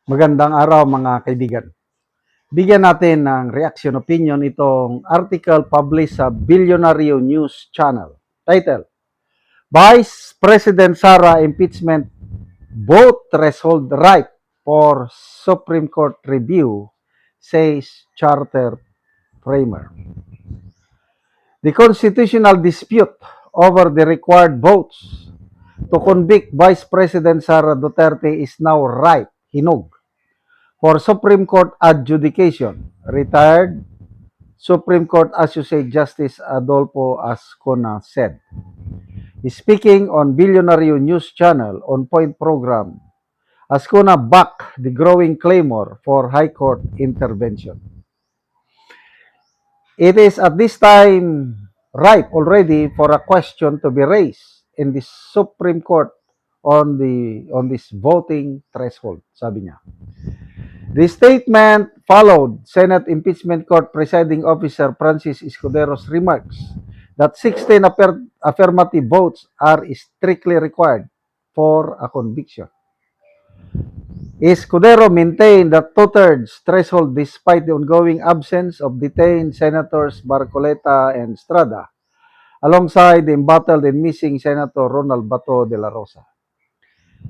Magandang araw mga kaibigan. Bigyan natin ng reaction opinion itong article published sa Billionario News Channel. Title, Vice President Sara Impeachment Vote Threshold Right for Supreme Court Review, says Charter Framer. The constitutional dispute over the required votes to convict Vice President Sara Duterte is now ripe, hinog, for Supreme Court adjudication. Retired Supreme Court Associate Justice Adolfo Ascona said. Speaking on Billionario News Channel on Point program, Ascona backed the growing clamor for High Court intervention. It is at this time ripe already for a question to be raised in the Supreme Court on this voting threshold, sabi niya. The statement followed Senate Impeachment Court Presiding Officer Francis Escudero's remarks that 16 affirmative votes are strictly required for a conviction. Escudero maintained that two-thirds threshold despite the ongoing absence of detained Senators Barcoleta and Estrada, alongside the embattled and missing Senator Ronald Bato de la Rosa.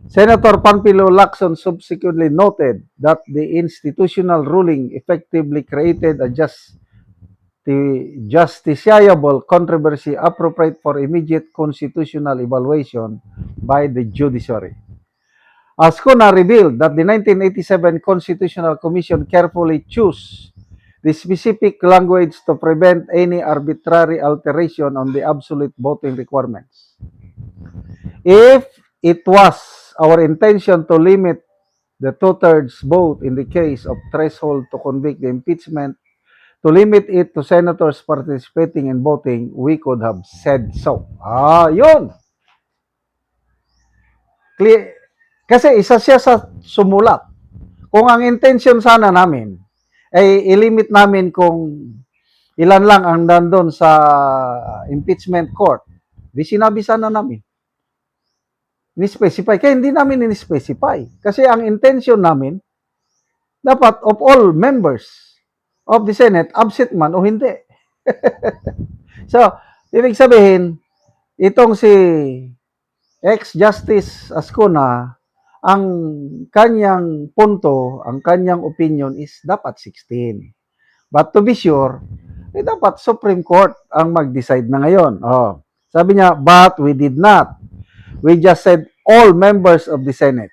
Senator Panfilo Lacson subsequently noted that the institutional ruling effectively created a justiciable controversy appropriate for immediate constitutional evaluation by the judiciary. Ascona revealed that the 1987 Constitutional Commission carefully chose the specific language to prevent any arbitrary alteration on the absolute voting requirements. If it was our intention to limit the two-thirds vote in the case of threshold to convict the impeachment, to limit it to senators participating in voting, we could have said so. Yun! Kasi isa siya sa sumulat. Kung ang intention sana namin ay ilimit namin kung ilan lang ang nandun sa impeachment court, di sinabi sana namin. Ni-specify. Kaya hindi namin ni-specify. Kasi ang intention namin, dapat of all members of the Senate, absent man o hindi. So, ibig sabihin, itong si ex-Justice Ascona, ang kanyang punto, ang kanyang opinion is dapat 16. But to be sure, dapat Supreme Court ang mag-decide na ngayon. Sabi niya, but we did not. We just said all members of the Senate.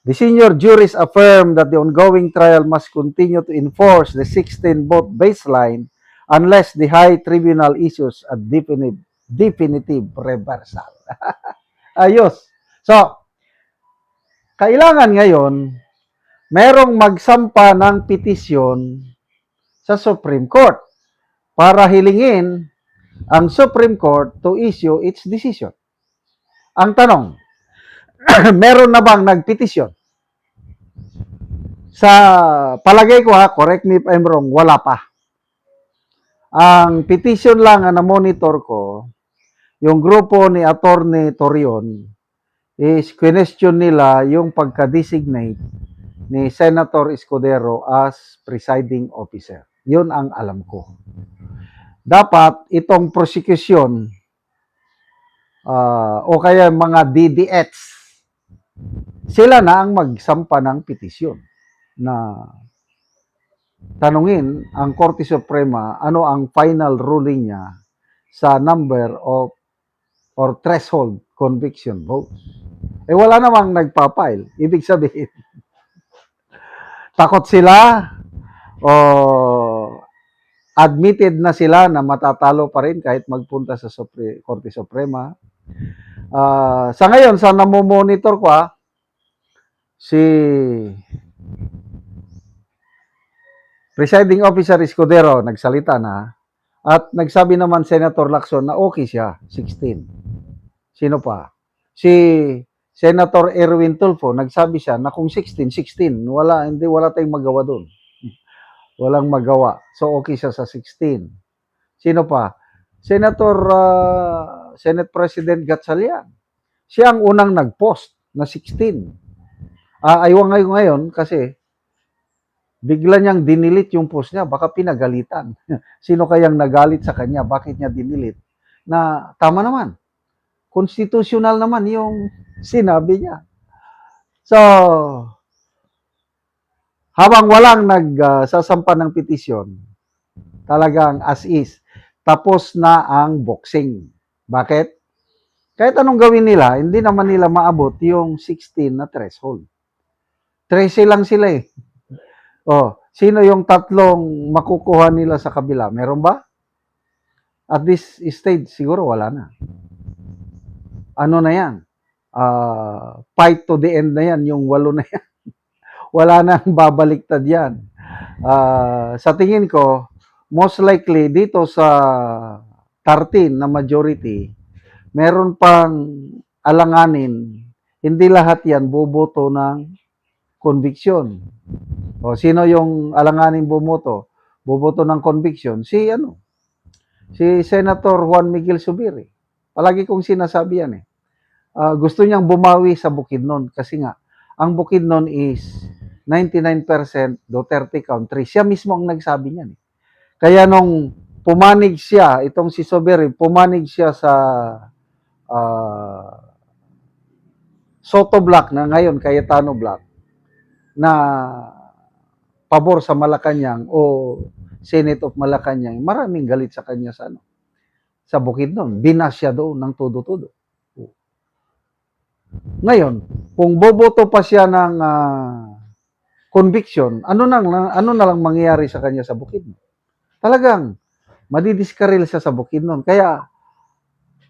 The senior jurists affirmed that the ongoing trial must continue to enforce the 16-vote baseline unless the high tribunal issues a definitive reversal. Ayos. So, kailangan ngayon, merong magsampa ng petisyon sa Supreme Court para hilingin ang Supreme Court to issue its decision. Ang tanong, meron na bang nagpetisyon? Sa palagay ko correct me if I'm wrong, wala pa. Ang petition lang na monitor ko, yung grupo ni Attorney Torion, is question nila yung pagka-designate ni Senator Escudero as presiding officer. Yun ang alam ko. Dapat itong prosecution o kaya mga DDS, sila na ang magsampa ng petisyon na tanungin ang Korte Suprema ano ang final ruling niya sa number of or threshold conviction votes. Wala namang nagpapile. Ibig sabihin, takot sila o admitted na sila na matatalo pa rin kahit magpunta sa Korte Suprema. Sa ngayon, sa namomonitor ko si Presiding Officer Escudero nagsalita na at nagsabi naman Senator Lacson na okay siya, 16. Sino pa? Si Senator Erwin Tulfo, nagsabi siya na kung 16, wala tayong magawa doon. Walang magawa. So okay siya sa 16. Sino pa? Senate President Gatchalian. Siya ang unang nag-post na 16. Aywan ngayon kasi bigla niyang dinilit yung post niya, baka pinagalitan. Sino kayang nagalit sa kanya? Bakit niya dinilit? Na tama naman. Constitutional naman yung sinabi niya. So, habang walang nagsasampa ng petisyon, talagang as is, tapos na ang boxing. Bakit? Kahit anong gawin nila, hindi naman nila maabot yung 16 na threshold. 13 lang sila eh. Oh, sino yung tatlong makukuha nila sa kabila? Meron ba? At this stage, siguro wala na. Ano na yan? Fight to the end na yan, yung 8 na yan. Wala nang babaliktad yan. Sa tingin ko, most likely dito sa 13 na majority, meron pang alanganin. Hindi lahat yan boboto ng conviction. O sino yung alanganin bumoto? Boboto ng conviction? Si Senator Juan Miguel Zubiri. Palagi kong sinasabi yan eh. Gusto niyang bumawi sa Bukidnon kasi nga, ang Bukidnon is 99% Duterte country. Siya mismo ang nagsabi niyan. Kaya nung pumanig siya, itong si Zubiri, pumanig siya sa Soto Black na ngayon Cayetano Black na pabor sa Malacanang o Senate of Malacanang, maraming galit sa kanya sa Bukidnon. Binas siya doon ng todo-todo. Ngayon, kung boboto pa siya ng conviction, ano na lang mangyayari sa kanya sa Bukidnon? Talagang madidiskaril siya sa Bukidnon. Kaya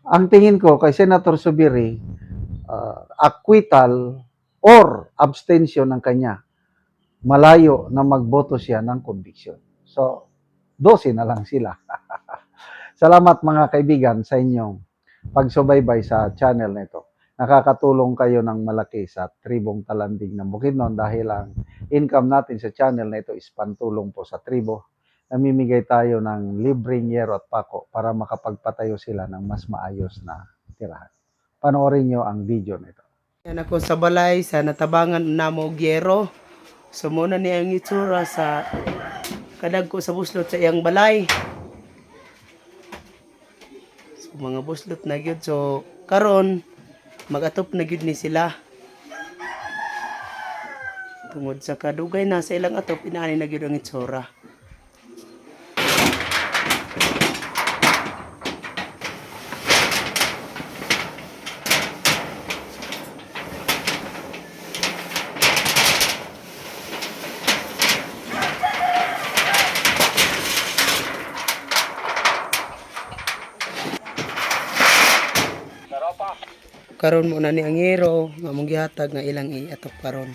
ang tingin ko kay Senator Zubiri, acquittal or abstention ng kanya, malayo na magboto siya ng conviction. So, 12 na lang sila. Salamat mga kaibigan sa inyong pagsubaybay sa channel na ito. Nakakatulong kayo ng malaki sa tribong Talandig ng Bukidnon dahil ang income natin sa channel na ito is pantulong po sa tribo. Namimigay tayo ng libreng yero at pako para makapagpatayo sila ng mas maayos na tirahan. Panoorin nyo ang video nito. Yan ako sa balay sa natabangan na mo gyero. So muna niya ang itsura sa kadag ko sa buslot sa iyang balay. So mga buslot na gyud. So karon magatop na gyud ni sila. Tungod sa kadugay na sa ilang atop inaani na gyud ang itsura. Karon mo na ni ang yero nga mong gihatag nga ilang iatop karon.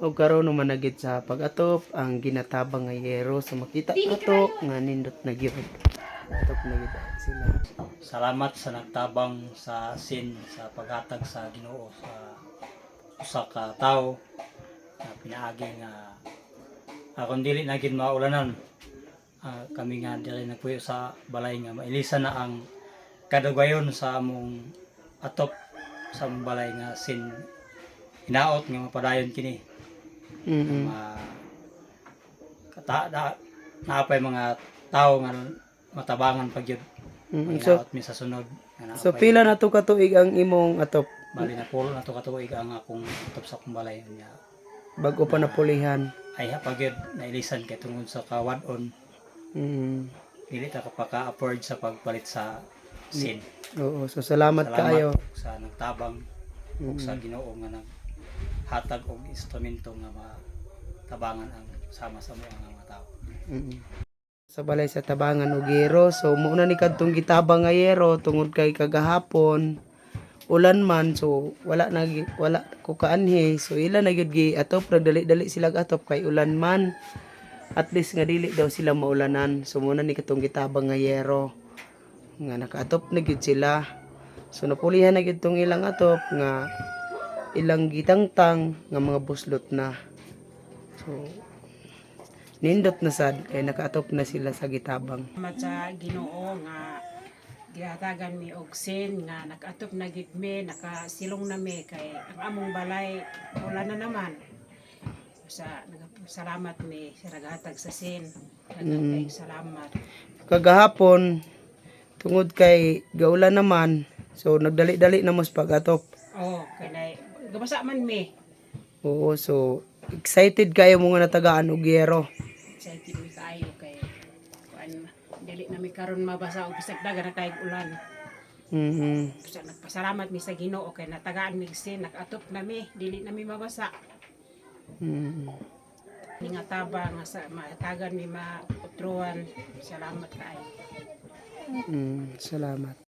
O karon naman nagit sa pag-atop ang ginatabang nga yero so makita ato nga nindot na gyud. Atop na gyud sila. Salamat sa nagtabang sa sin sa paghatag sa Ginoo sa usa ka tawo na pinaagi nga kung dili na gid maulanan kami nga dili nagpuyo sa balay nga mailisan na ang kadugayon sa among atop sa among balay nga sin hinaot nga mapadayon kini. Naapay mga tao nga matabangan pag yun. So, mi sa sunod. so pila na to katuig ang imong atop Bali na pulo na to katuig ang akong atop sa akong balay niya. bago pa napulihan. Ay pag yun nailisan kay tungod sa kawadon. Dili ta kapaka-afford sa pagpalit sa sin. Oo, so salamat kaayo. Sa nagtabang ug sa Ginoo nga naghatag og instrumento nga matabangan ang sama sa mga tao. Sa balay sa tabangan og yero, so muna ni kadtong gitabang nga yero tungod kay kagahapon ulan man, so wala ko kaanhi, so ila na gyud gi atop dali-dali sila atop kay ulan man. at least nga dili daw sila maulanan. So muna ni katong gitabang nga yero nga nakaatop na gid sila. So napulihan na gid tong ilang atop nga ilang gitangtang nga mga buslot na. So nindot na sad kay nakaatop na sila sa gitabang. Salamat sa Ginoo nga gihatagan mi og sin nga nakaatop na gid mi, nakasilong na mi kay ang among balay wala na naman. Sa salamat mi sa naghatag sa sin. Naghatag salamat. Kagahapon tungod kay gaula naman, so nagdali-dali na mas pag-atop. Oh, kanay gabasa man mi. Oo, so excited kayo mga natagaan og yero. Excited mi kaayo kay kuan dili na mi karon mabasa og bisag dagan na kayong ulan. So, nagpasalamat mi sa Ginoo kay natagaan mi sin, nakaatop na mi, dili na mi mabasa. Nga taba nga sa matagan mi mautruan. Salamat kaayo. Salamat.